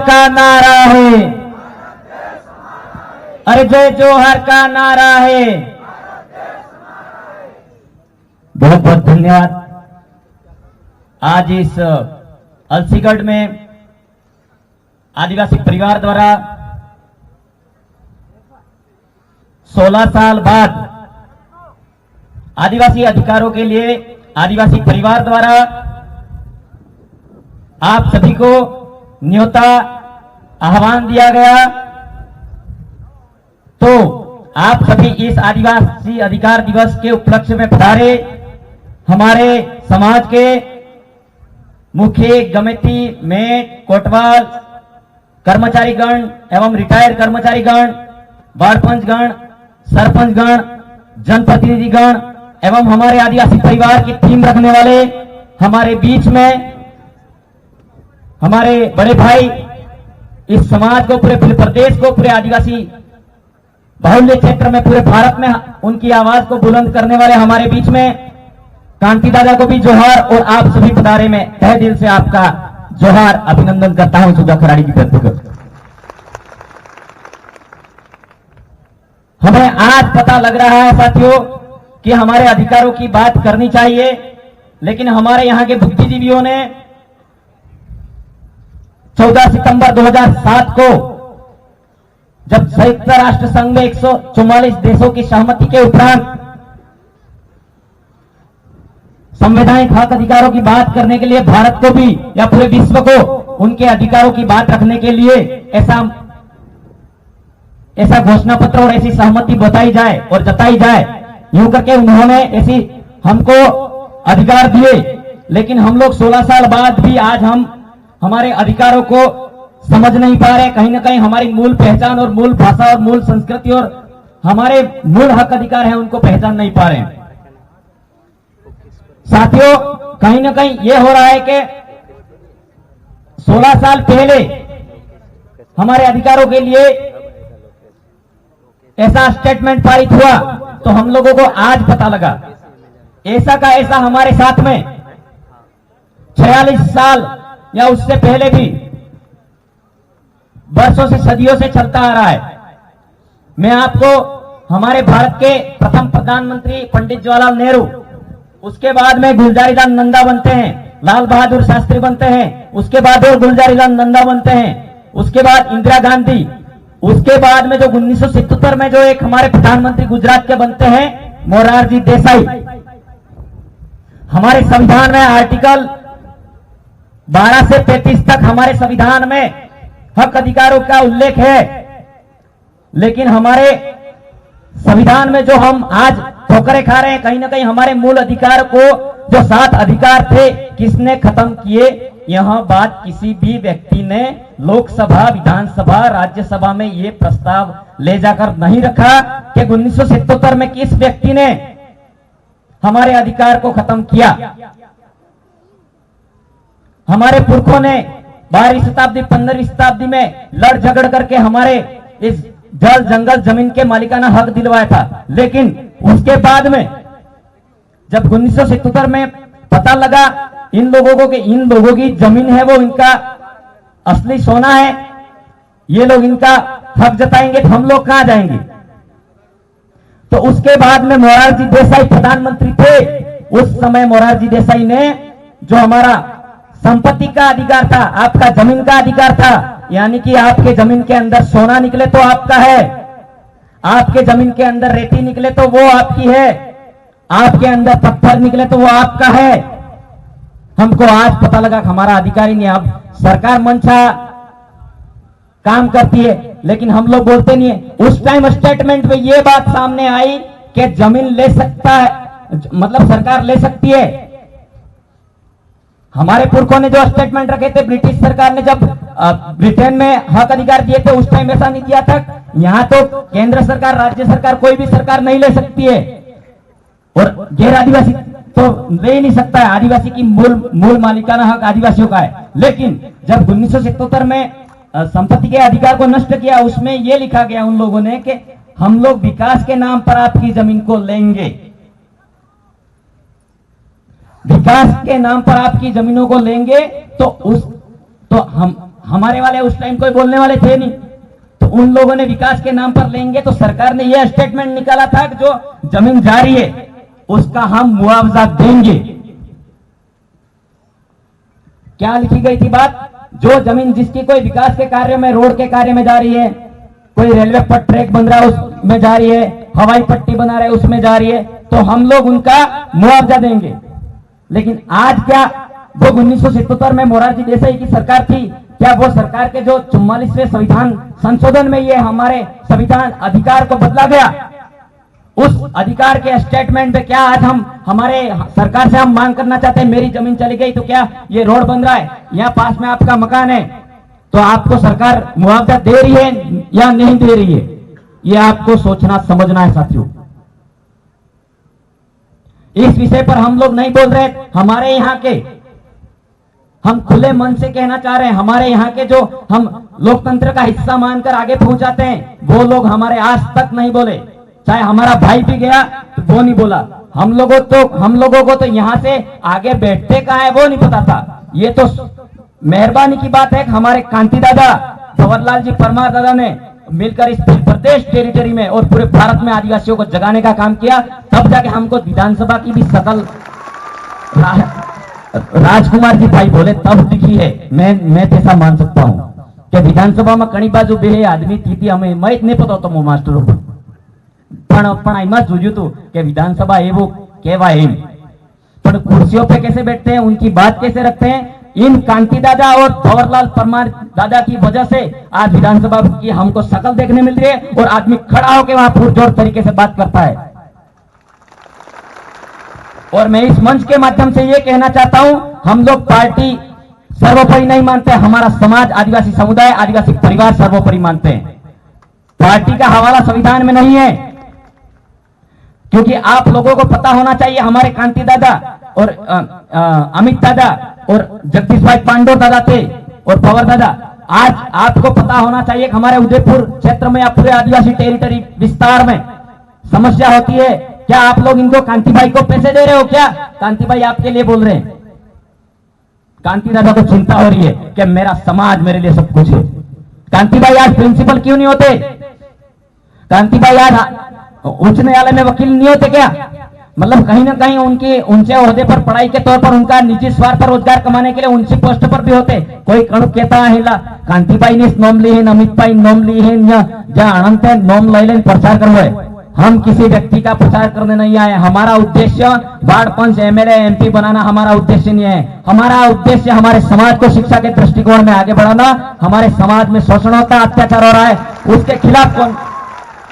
का नारा है, अरे जय जोहर का नारा है। बहुत बहुत धन्यवाद। आज इस अलसीगढ़ में आदिवासी परिवार द्वारा 16 साल बाद आदिवासी अधिकारों के लिए आदिवासी परिवार द्वारा आप सभी को न्योता आह्वान दिया गया, तो आप सभी इस आदिवासी अधिकार दिवस के उपलक्ष्य में पधारे। हमारे समाज के मुख्य गमिति में कोटवाल कर्मचारीगण एवं रिटायर्ड कर्मचारीगण, वार्ड पंचगण, सरपंचगण, जनप्रतिनिधिगण एवं हमारे आदिवासी परिवार की टीम रखने वाले हमारे बीच में हमारे बड़े भाई, इस समाज को, पूरे प्रदेश को, पूरे आदिवासी बाहुल्य क्षेत्र में, पूरे भारत में उनकी आवाज को बुलंद करने वाले हमारे बीच में कांति दादा को भी जोहार, और आप सभी पधारे में तहे दिल से आपका जोहार अभिनंदन करता हूं सुधा खराड़ी की तरफ से। हमें आज पता लग रहा है साथियों कि हमारे अधिकारों की बात करनी चाहिए, लेकिन हमारे यहां के बुद्धिजीवियों ने 14 सितंबर 2007 को जब संयुक्त राष्ट्र संघ में 144 देशों की सहमति के उपरांत संवैधानिक हक अधिकारों की बात करने के लिए भारत को भी या पूरे विश्व को उनके अधिकारों की बात रखने के लिए ऐसा घोषणा पत्र और ऐसी सहमति बताई जाए और जताई जाए, यूं करके उन्होंने ऐसी हमको अधिकार दिए। लेकिन हम लोग 16 साल बाद भी आज हम हमारे अधिकारों को समझ नहीं पा रहे। कहीं ना कहीं हमारी मूल पहचान और मूल भाषा और मूल संस्कृति और हमारे मूल हक अधिकार हैं उनको पहचान नहीं पा रहे हैं। साथियों, कहीं ना कहीं यह हो रहा है कि 16 साल पहले हमारे अधिकारों के लिए ऐसा स्टेटमेंट पारित हुआ, तो हम लोगों को आज पता लगा। ऐसा का ऐसा हमारे साथ में 46 साल या उससे पहले भी वर्षों से, सदियों से चलता आ रहा है। मैं आपको हमारे भारत के प्रथम प्रधानमंत्री पंडित जवाहरलाल नेहरू, उसके बाद में गुलजारीलाल नंदा बनते हैं, लाल बहादुर शास्त्री बनते हैं, उसके बाद और गुलजारीलाल नंदा बनते हैं, उसके बाद इंदिरा गांधी, उसके बाद में जो 1977 में जो एक हमारे प्रधानमंत्री गुजरात के बनते हैं मोरारजी देसाई। हमारे संविधान में आर्टिकल 12 से 35 तक हमारे संविधान में हक अधिकारों का उल्लेख है, लेकिन हमारे संविधान में जो हम आज ठोकरें खा रहे हैं, कहीं ना कहीं हमारे मूल अधिकार को, जो 7 अधिकार थे, किसने खत्म किए? यह बात किसी भी व्यक्ति ने लोकसभा, विधानसभा, राज्यसभा में ये प्रस्ताव ले जाकर नहीं रखा कि 1977 में किस व्यक्ति ने हमारे अधिकार को खत्म किया। हमारे पुरखों ने 12वीं शताब्दी, 15वीं शताब्दी में लड़ झगड़ करके हमारे इस जल, जंगल, जमीन के मालिकाना हक दिलवाया था, लेकिन उसके बाद में जब 1977 में पता लगा इन लोगों को कि इन लोगों की जमीन है वो इनका असली सोना है, ये लोग इनका हक जताएंगे, तो हम लोग कहां जाएंगे? तो उसके बाद में मोरारजी देसाई प्रधानमंत्री थे। उस समय मोरारजी देसाई ने जो हमारा संपत्ति का अधिकार था, आपका जमीन का अधिकार था, यानी कि आपके जमीन के अंदर सोना निकले तो आपका है, आपके जमीन के अंदर रेती निकले तो वो आपकी है, आपके अंदर पत्थर निकले तो वो आपका है। हमको आज पता लगा कि हमारा अधिकार ही नहीं। अब सरकार मंशा काम करती है, लेकिन हम लोग बोलते नहीं है। उस टाइम स्टेटमेंट में ये बात सामने आई कि जमीन ले सकता है, मतलब सरकार ले सकती है। हमारे पुरखों ने जो स्टेटमेंट रखे थे, ब्रिटिश सरकार ने जब ब्रिटेन में हक अधिकार दिए थे, उस टाइम ऐसा नहीं दिया था। यहां तो केंद्र सरकार, राज्य सरकार, कोई भी सरकार नहीं ले सकती है, और गैर आदिवासी तो ले ही नहीं सकता है। आदिवासी की मूल मालिकाना हक आदिवासियों का है। लेकिन जब 1977 में संपत्ति के अधिकार को नष्ट किया, उसमें यह लिखा गया उन लोगों ने कि हम लोग विकास के नाम पर आपकी जमीन को लेंगे, विकास के नाम पर आपकी जमीनों को लेंगे। तो हमारे वाले उस टाइम कोई बोलने वाले थे नहीं, तो उन लोगों ने विकास के नाम पर लेंगे, तो सरकार ने यह स्टेटमेंट निकाला था कि जो जमीन जा रही है उसका हम मुआवजा देंगे। क्या लिखी गई थी बात? जो जमीन जिसकी कोई विकास के कार्य में, रोड के कार्य में जा रही है, कोई रेलवे पर ट्रैक बन रहा है उसमें जा रही है, हवाई पट्टी बना रहा है उसमें जा रही है, तो हम लोग उनका मुआवजा देंगे। लेकिन आज क्या, जो 1977 में मोरारजी देसाई की सरकार थी, क्या वो सरकार के जो 44वें संविधान संशोधन में ये हमारे संविधान अधिकार को बदला गया? उस अधिकार के स्टेटमेंट पे क्या आज हम हमारे सरकार से हम मांग करना चाहते हैं, मेरी जमीन चली गई तो क्या ये रोड बन रहा है, यहाँ पास में आपका मकान है, तो आपको सरकार मुआवजा दे रही है या नहीं दे रही है? ये आपको सोचना समझना है साथियों। इस विषय पर हम लोग नहीं बोल रहे। हमारे यहाँ के, हम खुले मन से कहना चाह रहे हैं, हमारे यहाँ के जो हम लोकतंत्र का हिस्सा मानकर आगे पहुंचाते हैं, वो लोग हमारे आज तक नहीं बोले। चाहे हमारा भाई भी गया तो वो नहीं बोला। हम लोगों को तो यहाँ से आगे बैठते कहाँ है वो नहीं पता था। ये तो मेहरबानी की बात है कि हमारे कांति दादा भंवरलाल जी परमार दादा ने मिलकर इस प्रदेश टेरिटरी में और पूरे भारत में आदिवासियों को जगाने का काम किया, तब जाके हमको विधानसभा की भी शकल राजकुमार जी भाई बोले तब दिखी है। मैं ऐसा मान सकता हूं कि विधानसभा में कणी बाजू बे आदमी थी हमें मैं नहीं पता तो मास्टरों जोजू तू कि विधानसभा एवं कहवा एम, पर कुर्सियों पे कैसे बैठते हैं, उनकी बात कैसे रखते हैं, इन कांति दादा और भंवरलाल परमार दादा की वजह से आज विधानसभा की हमको शकल देखने मिल रही है और आदमी खड़ा होकर वहां पुरजोर तरीके से बात करता है। और मैं इस मंच के माध्यम से यह कहना चाहता हूं, हम लोग पार्टी सर्वोपरि नहीं मानते, हमारा समाज, आदिवासी समुदाय, आदिवासी परिवार सर्वोपरि मानते हैं। पार्टी का हवाला संविधान में नहीं है, क्योंकि आप लोगों को पता होना चाहिए, हमारे कांति दादा और अमित दादा और जगदीश भाई पांडोर दादा थे और पवार दादा। आज आपको पता होना चाहिए कि हमारे उदयपुर क्षेत्र में या पूरे आदिवासी टेरिटरी विस्तार में समस्या होती है। क्या आप लोग इनको कांति भाई को पैसे दे रहे हो? क्या कांति भाई आपके लिए बोल रहे हैं? कांति दादा को चिंता हो रही है कि मेरा समाज मेरे लिए सब कुछ है। कांति भाई आज प्रिंसिपल क्यों नहीं होते? कांति भाई आज उच्च न्यायालय में वकील नहीं होते क्या? मतलब कहीं ना कहीं उनके ऊंचे ओहदे पर पढ़ाई के तौर पर उनका निजी स्वार्थ पर रोजगार कमाने के लिए ऊंची पोस्ट पर भी होते। कोई कणु कहता है कांति भाई ने नोम ली है, अमित भाई नोम ली है, जहां अनंत है नोम ले लेन प्रचार करवाए। हम किसी व्यक्ति का प्रचार करने नहीं आए। हमारा उद्देश्य वार्ड पंच, एमएलए, एमपी बनाना हमारा उद्देश्य नहीं है। हमारा उद्देश्य हमारे समाज को शिक्षा के दृष्टिकोण में आगे बढ़ाना। हमारे समाज में शोषण होता है, अत्याचार हो रहा है, उसके खिलाफ कौन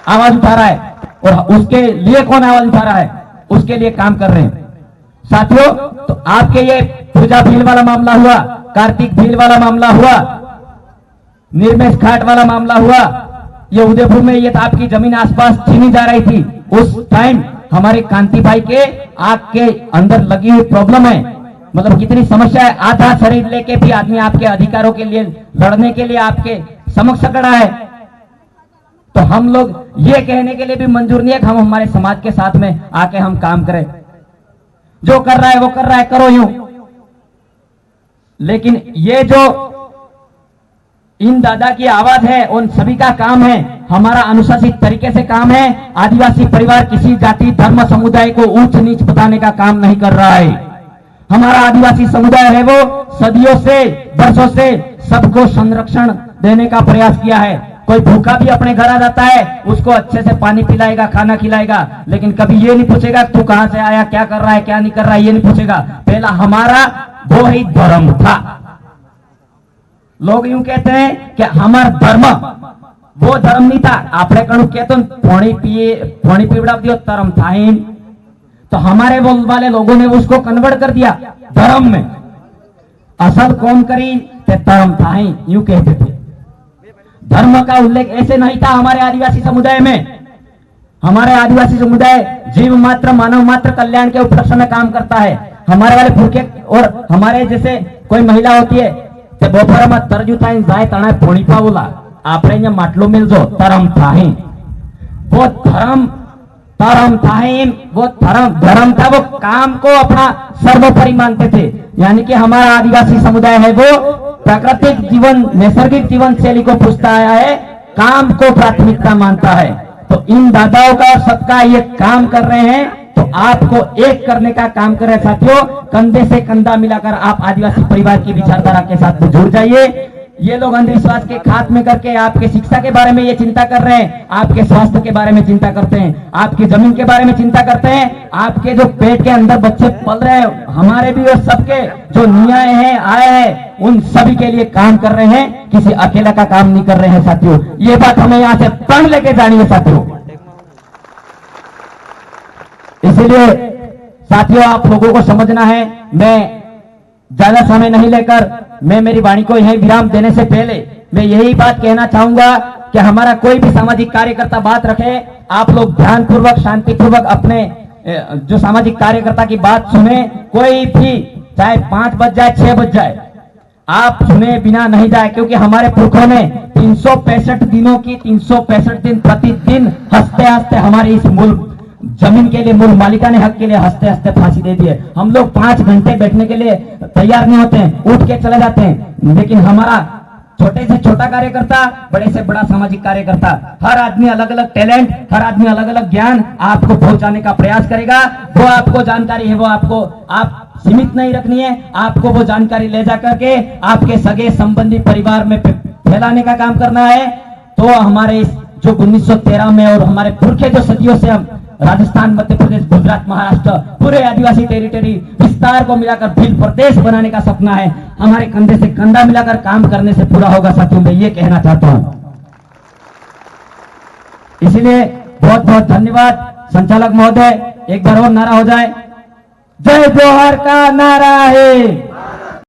आवाज उठा रहा है और उसके लिए कौन आवाज उठा रहा है, उसके लिए काम कर रहे हैं साथियों। तो आपके ये पूजा भील वाला मामला हुआ, कार्तिक भील वाला मामला हुआ, निर्मेश घाट वाला मामला हुआ, ये उदयपुर में ये आपकी जमीन आसपास छीनी जा रही थी, उस टाइम हमारे कांति भाई के आग के अंदर लगी हुई प्रॉब्लम है। मतलब कितनी समस्या है, आधा शरीर लेके भी आदमी आपके अधिकारों के लिए लड़ने के लिए आपके समक्ष खड़ा है। तो हम लोग ये कहने के लिए भी मंजूर नहीं है कि हम हमारे समाज के साथ में आके हम काम करें। जो कर रहा है वो कर रहा है, करो यूं। लेकिन ये जो इन दादा की आवाज है, उन सभी का काम है, हमारा अनुशासित तरीके से काम है। आदिवासी परिवार किसी जाति धर्म समुदाय को ऊंच नीच बताने का काम नहीं कर रहा है। हमारा आदिवासी समुदाय है वो सदियों से, वर्षों से सबको संरक्षण देने का प्रयास किया है। कोई भूखा भी अपने घर आ जाता है, उसको अच्छे से पानी पिलाएगा, खाना खिलाएगा, लेकिन कभी ये नहीं पूछेगा तू कहां से आया, क्या कर रहा है, क्या नहीं कर रहा है, ये नहीं पूछेगा। पहला हमारा वो ही धर्म था। लोग यूं कहते हैं कि हमारा धर्म वो धर्म नहीं था। आपने कणु कहते पानी पीवड़ा दियो धर्म था ही। तो हमारे बोल वाले लोगों ने उसको कन्वर्ट कर दिया धर्म में। असल कौन करी धर्म था ही, यूं कहते थे। धर्म का उल्लेख ऐसे नहीं था हमारे आदिवासी समुदाय में। हमारे आदिवासी समुदाय जीव मात्र मानव मात्र कल्याण के उपलक्ष्य में काम करता है। हमारे वाले भूखे और हमारे जैसे कोई महिला होती है तो दोपहर में तरजू था जाए तना फोड़ी पावला आपने यहाँ માટલો मिलजो धर्म था ही। वो धर्म था ही, वो धर्म था, वो काम को अपना सर्वोपरि मानते थे। यानी कि हमारा आदिवासी समुदाय है वो प्राकृतिक जीवन, नैसर्गिक जीवन शैली को पूछता आया है, काम को प्राथमिकता मानता है। तो इन दादाओं का और सबका ये काम कर रहे हैं, तो आपको एक करने का काम कर रहे हैं साथियों। कंधे से कंधा मिलाकर आप आदिवासी परिवार की विचारधारा के साथ जुड़ जाइए। ये लोग अंधविश्वास के खात्मे करके आपके शिक्षा के बारे में ये चिंता कर रहे हैं, आपके स्वास्थ्य के बारे में चिंता करते हैं, आपकी जमीन के बारे में चिंता करते हैं, आपके जो पेट के अंदर बच्चे पल रहे हैं, हमारे भी और सबके जो न्याय हैं, आए हैं, उन सभी के लिए काम कर रहे हैं, किसी अकेला का काम नहीं कर रहे हैं साथियों। ये बात हमें यहां से प्रण लेके जानी है साथियों। इसीलिए साथियों आप लोगों को समझना है, मैं ज्यादा समय नहीं लेकर मैं मेरी वाणी को यही विराम देने से पहले मैं यही बात कहना चाहूंगा कि हमारा कोई भी सामाजिक कार्यकर्ता बात रखे, आप लोग ध्यानपूर्वक शांतिपूर्वक अपने जो सामाजिक कार्यकर्ता की बात सुने। कोई भी चाहे 5 बज जाए 6 बज जाए, आप सुने बिना नहीं जाए, क्योंकि हमारे पुरखों ने 365 दिनों की 365 दिन प्रतिदिन हंसते हंसते हमारे इस मुल्क जमीन के लिए, मूल मालिकाने हक के लिए हंसते हंसते फांसी दे दी है। हम लोग 5 घंटे बैठने के लिए तैयार नहीं होते हैं, उठ के चले जाते हैं। लेकिन हमारा छोटे से छोटा कार्यकर्ता, बड़े से बड़ा सामाजिक कार्यकर्ता, हर आदमी अलग अलग टैलेंट, हर आदमी अलग अलग ज्ञान आपको पहुंचाने का प्रयास करेगा। वो आपको जानकारी है, वो आपको आप सीमित नहीं रखनी है, आपको वो जानकारी ले जा करके आपके सगे संबंधी परिवार में फैलाने का काम करना है। तो हमारे इस जो 1913 में और हमारे पुरखे जो सदियों से हम राजस्थान, मध्य प्रदेश, गुजरात, महाराष्ट्र, पूरे आदिवासी टेरिटरी विस्तार को मिलाकर भील प्रदेश बनाने का सपना है, हमारे कंधे से कंधा मिलाकर काम करने से पूरा होगा साथियों, मैं ये कहना चाहता हूं। इसलिए बहुत बहुत धन्यवाद। संचालक महोदय, एक बार और नारा हो जाए, जय जोहर का नारा है।